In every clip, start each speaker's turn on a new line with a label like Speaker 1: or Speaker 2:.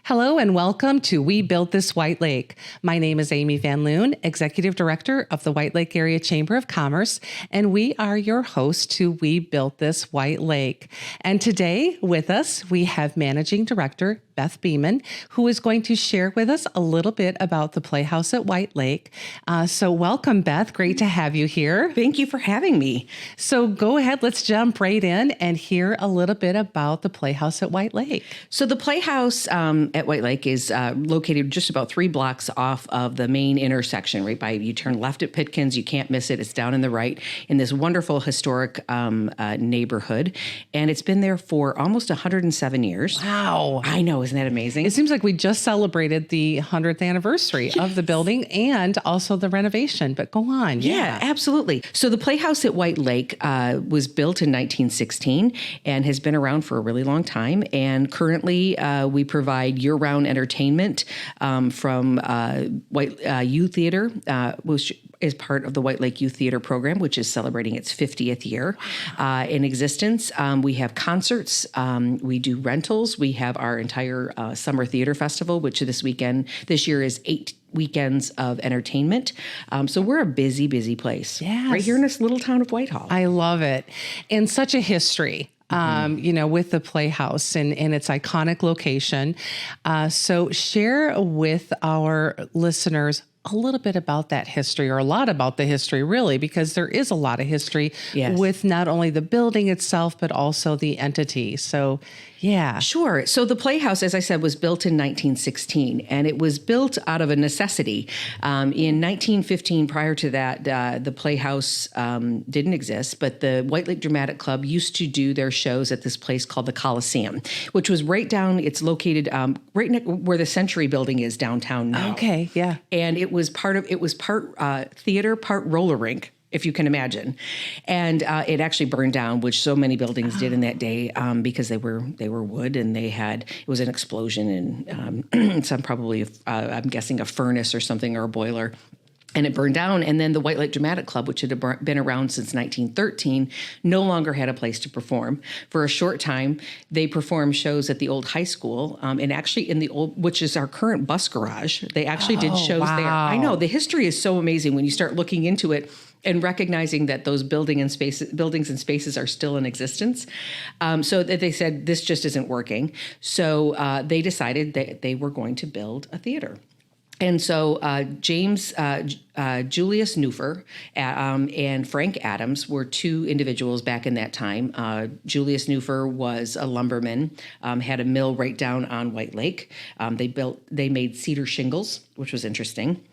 Speaker 1: Hello and welcome to We Built This White Lake. My name is Amy Van Loon, Executive Director of the White Lake Area Chamber of Commerce, and we are your hosts to We Built This White Lake. And today with us, we have Managing Director Beth Beeman, who is going to share with us a little bit about the Playhouse at White Lake. So welcome, Beth. Great to have you here.
Speaker 2: Thank you for having me.
Speaker 1: So go ahead, let's jump right in and hear a little bit about the Playhouse at White Lake.
Speaker 2: So the Playhouse at White Lake is located just about 3 blocks off of the main intersection, right by, you turn left at Pitkins, you can't miss it. It's down in the right in this wonderful historic neighborhood. And it's been there for almost 107 years.
Speaker 1: Wow.
Speaker 2: I know. Isn't that amazing?
Speaker 1: It seems like we just celebrated the 100th anniversary of the building and also the renovation, but go on.
Speaker 2: Yeah, absolutely. So the Playhouse at White Lake was built in 1916 and has been around for a really long time. And currently we provide year-round entertainment from White Youth Theater, which is part of the White Lake Youth Theater program, which is celebrating its 50th year in existence. We have concerts. We do rentals. We have our entire summer theater festival, which this year is 8 weekends of entertainment. So we're a busy, busy place.
Speaker 1: Yes.
Speaker 2: Right here in this little town of Whitehall.
Speaker 1: I love it. And such a history. With the Playhouse and its iconic location. So share with our listeners a little bit about that history, or a lot about the history, really, because there is a lot of history with not only the building itself, but also the entity. So, yeah.
Speaker 2: Sure. So the Playhouse, as I said, was built in 1916, and it was built out of a necessity. In 1915, prior to that, the Playhouse didn't exist, but the White Lake Dramatic Club used to do their shows at this place called the Coliseum, which was it's located right where the Century Building is downtown now.
Speaker 1: Okay, yeah.
Speaker 2: And it was part theater, part roller rink, if you can imagine. And it actually burned down, which so many buildings did in that day because they were wood, and it was an explosion and some probably, I'm guessing, a furnace or something, or a boiler. And it burned down. And then the White Lake Dramatic Club, which had been around since 1913, no longer had a place to perform. For a short time, they performed shows at the old high school, and actually in the old, which is our current bus garage. They actually did shows there. I know. The history is so amazing when you start looking into it and recognizing that those buildings and spaces are still in existence. So that they said, this just isn't working. So they decided that they were going to build a theater. And so Julius Neufer and Frank Adams were 2 individuals back in that time. Julius Neufer was a lumberman, had a mill right down on White Lake. They made cedar shingles, which was interesting.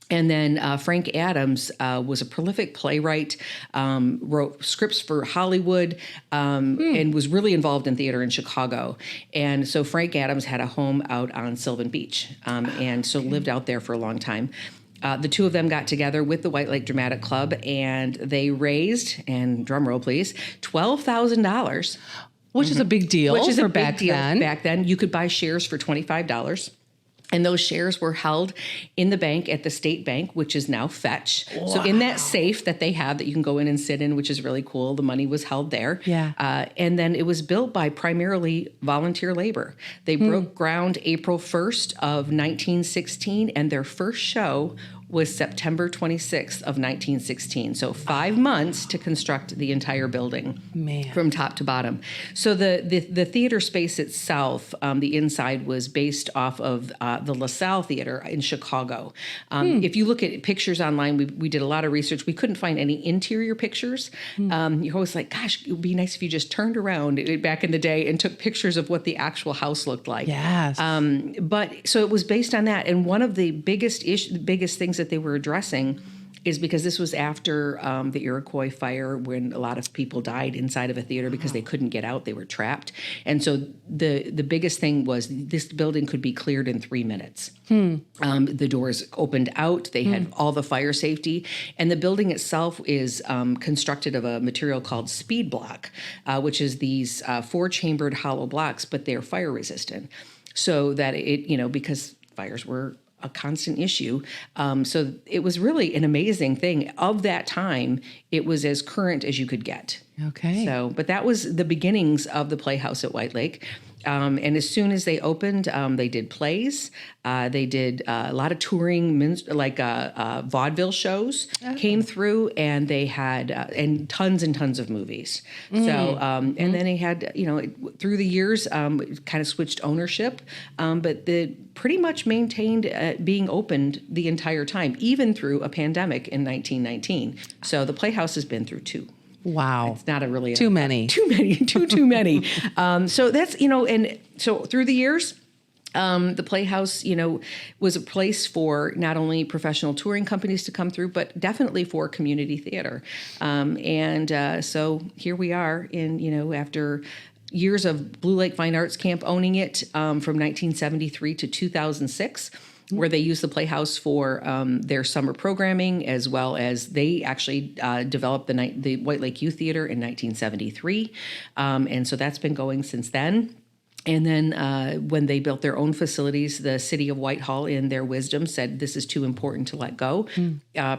Speaker 2: And then Frank Adams was a prolific playwright, wrote scripts for Hollywood, and was really involved in theater in Chicago. And so Frank Adams had a home out on Sylvan Beach, and so lived out there for a long time. The 2 of them got together with the White Lake Dramatic Club, and they raised, and drum roll please, $12,000.
Speaker 1: Which is a big deal.
Speaker 2: Which is a
Speaker 1: big deal
Speaker 2: back then. You could buy shares for $25. And those shares were held in the bank at the state bank, which is now Fetch. Wow. So in that safe that they have that you can go in and sit in, which is really cool, the money was held there.
Speaker 1: Yeah.
Speaker 2: And then it was built by primarily volunteer labor. They broke ground April 1st of 1916, and their first show was September 26th of 1916. So 5 months to construct the entire building from top to bottom. So the theater space itself, the inside was based off of the LaSalle Theater in Chicago. If you look at pictures online, we did a lot of research. We couldn't find any interior pictures. You're always like, gosh, it would be nice if you just turned around back in the day and took pictures of what the actual house looked like.
Speaker 1: Yes.
Speaker 2: But so it was based on that. And one of the biggest things that they were addressing is because this was after the Iroquois fire, when a lot of people died inside of a theater because they couldn't get out. They were trapped. And so the biggest thing was this building could be cleared in 3 minutes. The doors opened out. They had all the fire safety. And the building itself is constructed of a material called speed block, which is these 4-chambered hollow blocks, but they're fire resistant. So that because fires were a constant issue. So it was really an amazing thing. Of that time, it was as current as you could get.
Speaker 1: Okay.
Speaker 2: But that was the beginnings of the Playhouse at White Lake. And as soon as they opened, they did plays. They did a lot of touring, vaudeville shows came through, and they had and tons of movies. So, and then they had, through the years, it kind of switched ownership, but they pretty much maintained being opened the entire time, even through a pandemic in 1919. So the Playhouse has been through two.
Speaker 1: Wow.
Speaker 2: It's not
Speaker 1: too many.
Speaker 2: Too many. So that's, and so through the years, the Playhouse, was a place for not only professional touring companies to come through, but definitely for community theater. So here we are after years of Blue Lake Fine Arts Camp owning it from 1973 to 2006. Where they used the Playhouse for their summer programming, as well as they actually developed the White Lake Youth Theater in 1973. And so that's been going since then. And then when they built their own facilities, the city of Whitehall, in their wisdom, said this is too important to let go.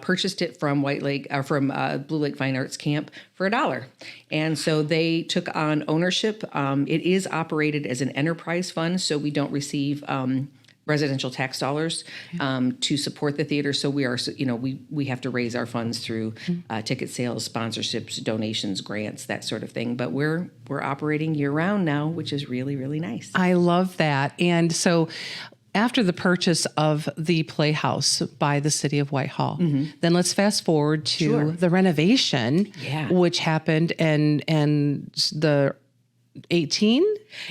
Speaker 2: Purchased it from Blue Lake Fine Arts Camp for $1. And so they took on ownership. It is operated as an enterprise fund, so we don't receive residential tax dollars to support the theater. So we are, we have to raise our funds through ticket sales, sponsorships, donations, grants, that sort of thing. But we're operating year round now, which is really, really nice.
Speaker 1: I love that. And so after the purchase of the Playhouse by the city of Whitehall, then let's fast forward to the renovation, which happened in the 18?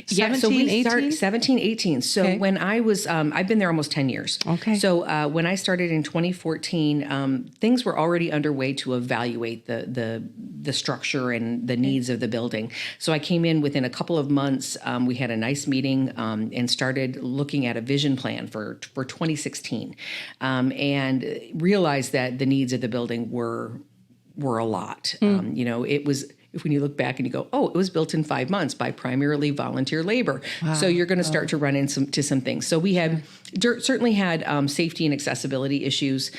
Speaker 2: Yeah, so we started 17, 18. So when I was, I've been there almost 10 years.
Speaker 1: Okay.
Speaker 2: So when I started in 2014, things were already underway to evaluate the structure and the needs of the building. So I came in within a couple of months. We had a nice meeting and started looking at a vision plan for 2016, and realized that the needs of the building were a lot. It was. When you look back and you go, oh, it was built in 5 months by primarily volunteer labor. Wow. So you're going to start to run into some things. So we had certainly had safety and accessibility issues.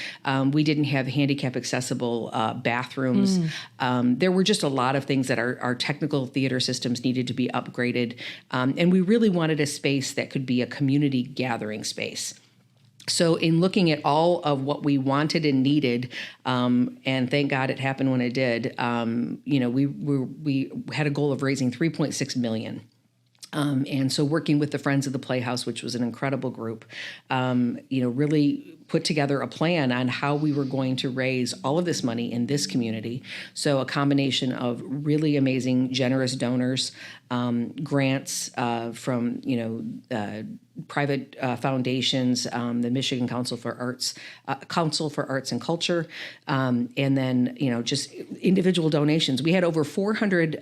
Speaker 2: We didn't have handicap accessible bathrooms. There were just a lot of things that our technical theater systems needed to be upgraded. And we really wanted a space that could be a community gathering space. So in looking at all of what we wanted and needed, and thank God it happened when it did, we had a goal of raising $3.6 million. And so working with the Friends of the Playhouse, which was an incredible group, really put together a plan on how we were going to raise all of this money in this community. So a combination of really amazing, generous donors, grants from, private foundations, the Michigan Council for Arts and Culture, and then, just individual donations. We had over 400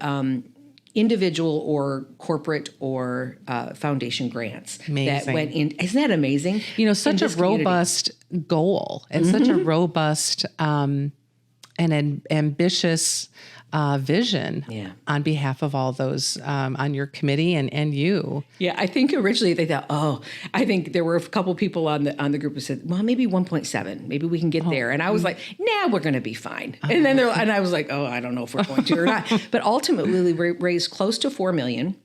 Speaker 2: individual or corporate or foundation grants that went in. Isn't that amazing?
Speaker 1: Such a robust goal and such a robust and ambitious vision on behalf of all those on your committee and you.
Speaker 2: Yeah, I think originally they thought, I think there were a couple people on the group who said, well, maybe 1.7, maybe we can get there. And I was like, nah, we're going to be fine. And then and I was like, I don't know if we're going to or not. But ultimately, we raised close to $4 million.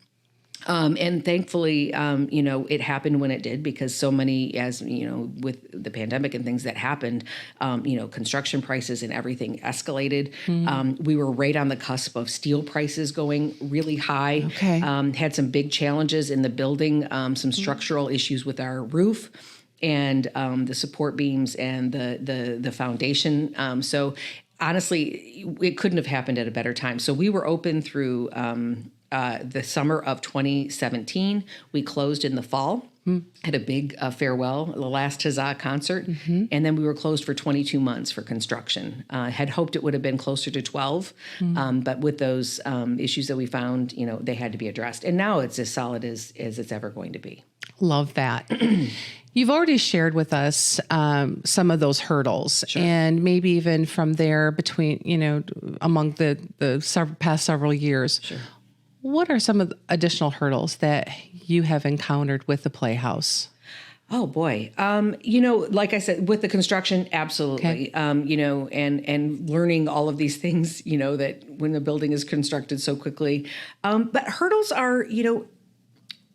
Speaker 2: And thankfully, it happened when it did, because so many, as with the pandemic and things that happened, construction prices and everything escalated. We were right on the cusp of steel prices going really high.
Speaker 1: Okay.
Speaker 2: Had some big challenges in the building, some structural issues with our roof and the support beams and the foundation. So honestly, it couldn't have happened at a better time. So we were open through the summer of 2017. We closed in the fall, had a big farewell, the last Huzzah concert, and then we were closed for 22 months for construction. Had hoped it would have been closer to 12, but with those issues that we found, they had to be addressed. And now it's as solid as it's ever going to be.
Speaker 1: Love that. You've already shared with us some of those hurdles, and maybe even from there between, among the past several years. Sure. What are some of the additional hurdles that you have encountered with the Playhouse?
Speaker 2: Oh boy. Like I said, with the construction, absolutely. Okay. And learning all of these things, that when the building is constructed so quickly. But hurdles are,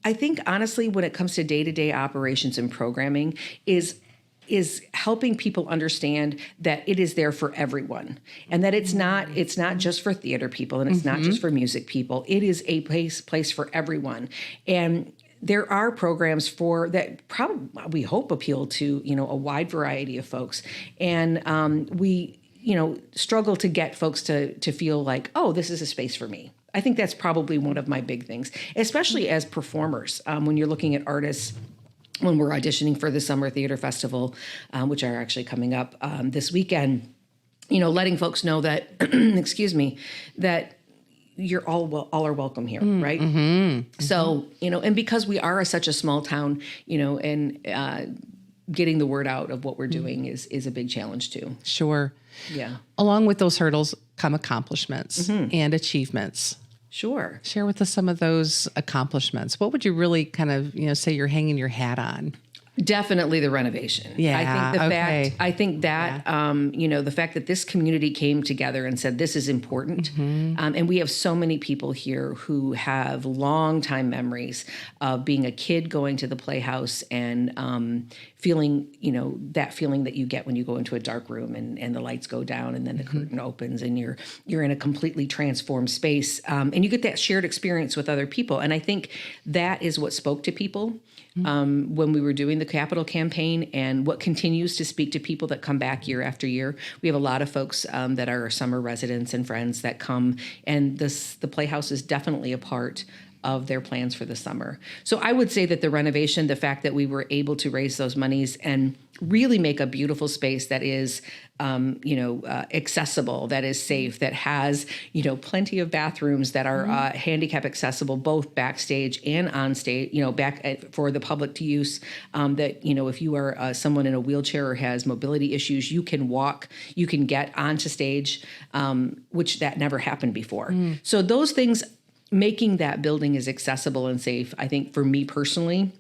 Speaker 2: I think honestly, when it comes to day-to-day operations and programming, is helping people understand that it is there for everyone, and that it's not just for theater people, and it's not just for music people. It is a place for everyone. And there are programs for that probably, we hope, appeal to, a wide variety of folks. And we, struggle to get folks to feel like, oh, this is a space for me. I think that's probably one of my big things, especially as performers, when you're looking at artists. When we're auditioning for the Summer Theater Festival, which are actually coming up this weekend, letting folks know that, excuse me, that you're all are welcome here, right? So, and because we are such a small town, and getting the word out of what we're doing is a big challenge too.
Speaker 1: Sure.
Speaker 2: Yeah.
Speaker 1: Along with those hurdles come accomplishments and achievements.
Speaker 2: Sure.
Speaker 1: Share with us some of those accomplishments. What would you really kind of, say you're hanging your hat on?
Speaker 2: Definitely the renovation.
Speaker 1: Yeah.
Speaker 2: I think that the fact that this community came together and said, this is important. And we have so many people here who have long time memories of being a kid going to the Playhouse and feeling, that feeling that you get when you go into a dark room and the lights go down and then the curtain opens and you're in a completely transformed space. And you get that shared experience with other people. And I think that is what spoke to people when we were doing the capital campaign, and what continues to speak to people that come back year after year. We have a lot of folks that are summer residents and friends that come, and the Playhouse is definitely a part of their plans for the summer. So I would say that the renovation, the fact that we were able to raise those monies and really make a beautiful space that is, accessible, that is safe, that has, plenty of bathrooms that are handicap accessible, both backstage and on stage, for the public to use. That, if you are someone in a wheelchair or has mobility issues, you can walk, you can get onto stage, which that never happened before. So those things, making that building as accessible and safe, I think for me personally,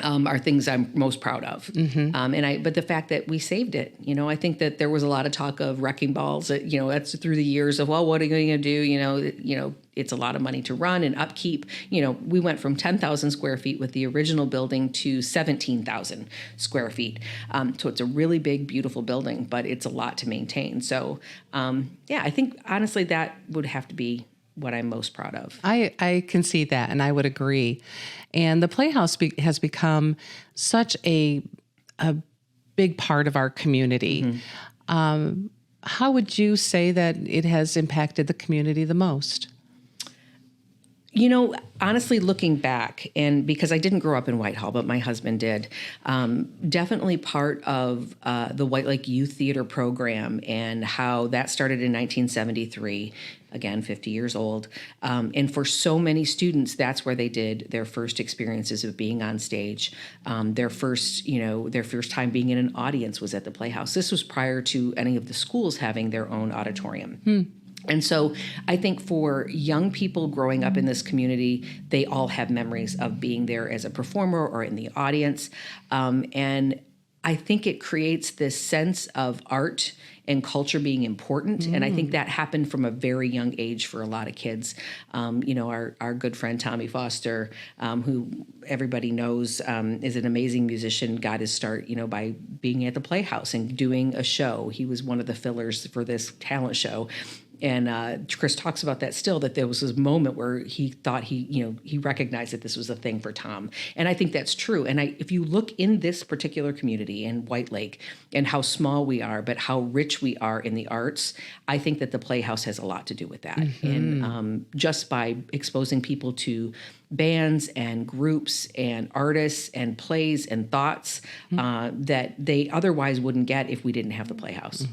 Speaker 2: are things I'm most proud of. But the fact that we saved it, I think that there was a lot of talk of wrecking balls, that's through the years of, well, what are you going to do? It's a lot of money to run and upkeep. We went from 10,000 square feet with the original building to 17,000 square feet. So it's a really big, beautiful building, but it's a lot to maintain. So, I think honestly that would have to be what I'm most proud of.
Speaker 1: I can see that, and I would agree. And the Playhouse has become such a big part of our community. How would you say that it has impacted the community the most?
Speaker 2: Honestly, looking back, and because I didn't grow up in Whitehall, but my husband did, definitely part of the White Lake Youth Theater program and how that started in 1973, again, 50 years old. And for so many students, that's where they did their first experiences of being on stage. Their first time being in an audience was at the Playhouse. This was prior to any of the schools having their own auditorium. And so I think for young people growing up in this community, they all have memories of being there as a performer or in the audience. And I think it creates this sense of art and culture being important. And I think that happened from a very young age for a lot of kids. Our good friend Tommy Foster, who everybody knows is an amazing musician, got his start, by being at the Playhouse and doing a show. He was one of the fillers for this talent show. And Chris talks about that still, that there was this moment where he thought he recognized that this was a thing for Tom. And I think that's true. And if you look in this particular community in White Lake and how small we are, but how rich we are in the arts, I think that the Playhouse has a lot to do with that. And just by exposing people to bands and groups and artists and plays and thoughts that they otherwise wouldn't get if we didn't have the Playhouse.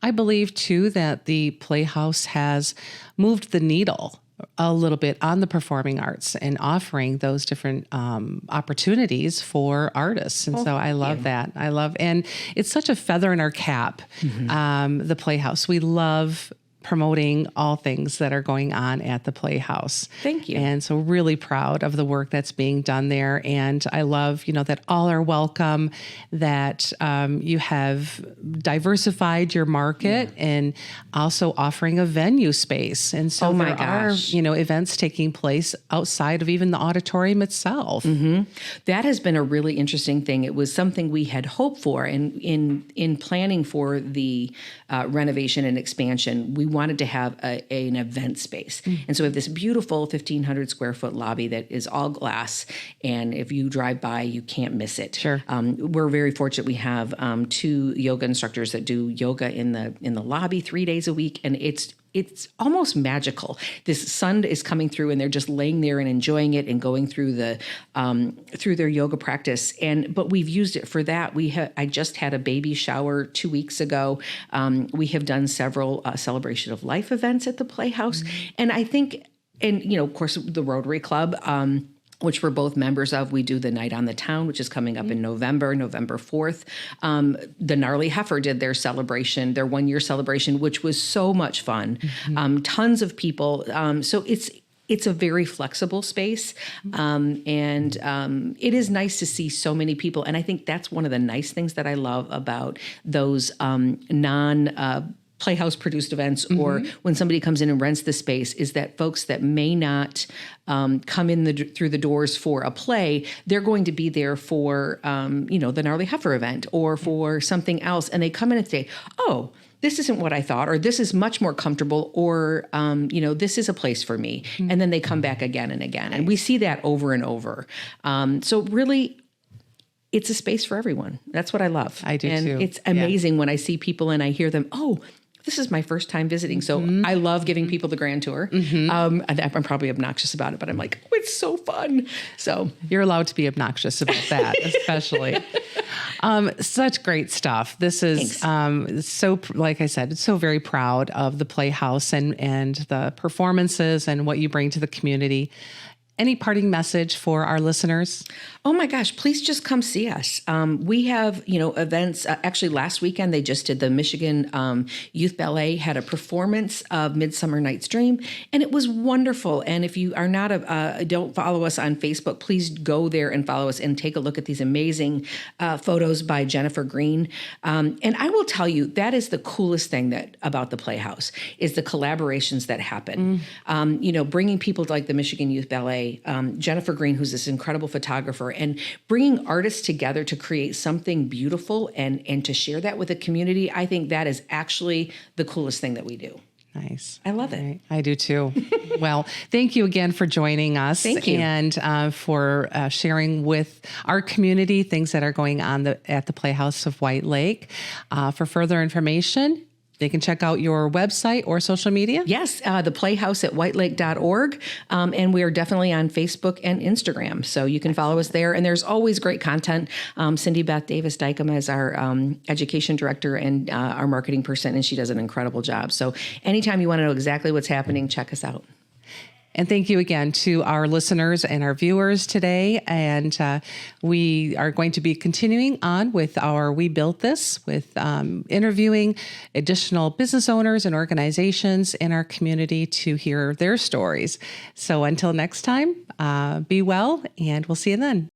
Speaker 1: I believe, too, that the Playhouse has moved the needle a little bit on the performing arts and offering those different opportunities for artists. And so I love that. And it's such a feather in our cap, the Playhouse. We love promoting all things that are going on at the Playhouse.
Speaker 2: Thank you.
Speaker 1: And so really proud of the work that's being done there. And I love, that all are welcome, that you have diversified your market and also offering a venue space. And so
Speaker 2: my
Speaker 1: there
Speaker 2: gosh.
Speaker 1: are, events taking place outside of even the auditorium itself.
Speaker 2: That has been a really interesting thing. It was something we had hoped for, and in planning for the renovation and expansion, we wanted to have an event space. And so we have this beautiful 1,500 square foot lobby that is all glass, and if you drive by, you can't miss it.
Speaker 1: Sure.
Speaker 2: We're very fortunate. We have 2 yoga instructors that do yoga in the lobby 3 days a week, and it's almost magical. This sun is coming through, and they're just laying there and enjoying it and going through through their yoga practice. But we've used it for that. I just had a baby shower 2 weeks ago. We have done several celebration of life events at the Playhouse, and I think, of course, the Rotary Club. Which we're both members of. We do the Night on the Town, which is coming up in November 4th. The Gnarly Heifer did their celebration, their 1-year celebration, which was so much fun. Tons of people. So it's a very flexible space. And it is nice to see so many people. And I think that's one of the nice things that I love about those Playhouse produced events, or when somebody comes in and rents the space, is that folks that may not come in through the doors for a play, they're going to be there for, the Gnarly Heifer event or for something else. And they come in and say, oh, this isn't what I thought, or this is much more comfortable, or, this is a place for me. And then they come back again and again. And we see that over and over. So really, it's a space for everyone. That's what I love.
Speaker 1: I do
Speaker 2: and
Speaker 1: too.
Speaker 2: It's amazing when I see people and I hear them, oh, this is my first time visiting. So I love giving people the grand tour. And I'm probably obnoxious about it, but I'm like, oh, it's so fun. So
Speaker 1: you're allowed to be obnoxious about that, especially. Such great stuff. This is so, like I said, so very proud of the Playhouse and the performances and what you bring to the community. Any parting message for our listeners?
Speaker 2: Oh my gosh, please just come see us. We have, events. Actually, last weekend, they just did the Michigan Youth Ballet had a performance of Midsummer Night's Dream, and it was wonderful. And if you are not don't follow us on Facebook, please go there and follow us and take a look at these amazing photos by Jennifer Green. And I will tell you, that is the coolest thing about the Playhouse is the collaborations that happen. Bringing people like the Michigan Youth Ballet, Jennifer Green, who's this incredible photographer, and bringing artists together to create something beautiful and to share that with the community. I think that is actually the coolest thing that we do.
Speaker 1: Nice.
Speaker 2: I love it.
Speaker 1: Right. I do too. Well, thank you again for joining us.
Speaker 2: Thank you.
Speaker 1: And for sharing with our community things that are going on at the Playhouse of White Lake. For further information, they can check out your website or social media.
Speaker 2: Yes, the Playhouse at whitelake.org. And we are definitely on Facebook and Instagram. So you can follow us there. And there's always great content. Cindy Beth Davis-Dykema is our education director and our marketing person, and she does an incredible job. So anytime you want to know exactly what's happening, check us out.
Speaker 1: And thank you again to our listeners and our viewers today. And we are going to be continuing on with our We Built This, with interviewing additional business owners and organizations in our community to hear their stories. So until next time, be well, and we'll see you then.